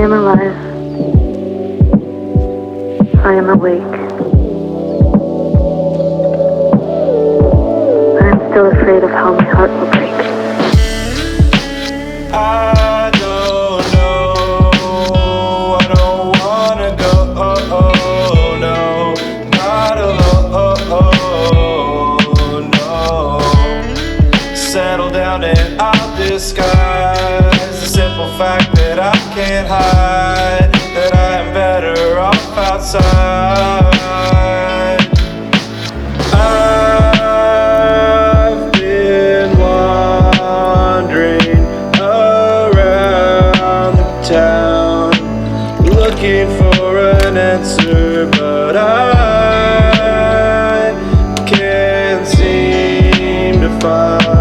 am alive. I am awake. I am still afraid of how my heart will break. I don't know, I don't wanna go, no, not alone, no. Settle down and I'll disguise the simple fact that I can't hide that I am better off outside. I've been wandering around the town looking for an answer, but I can't seem to find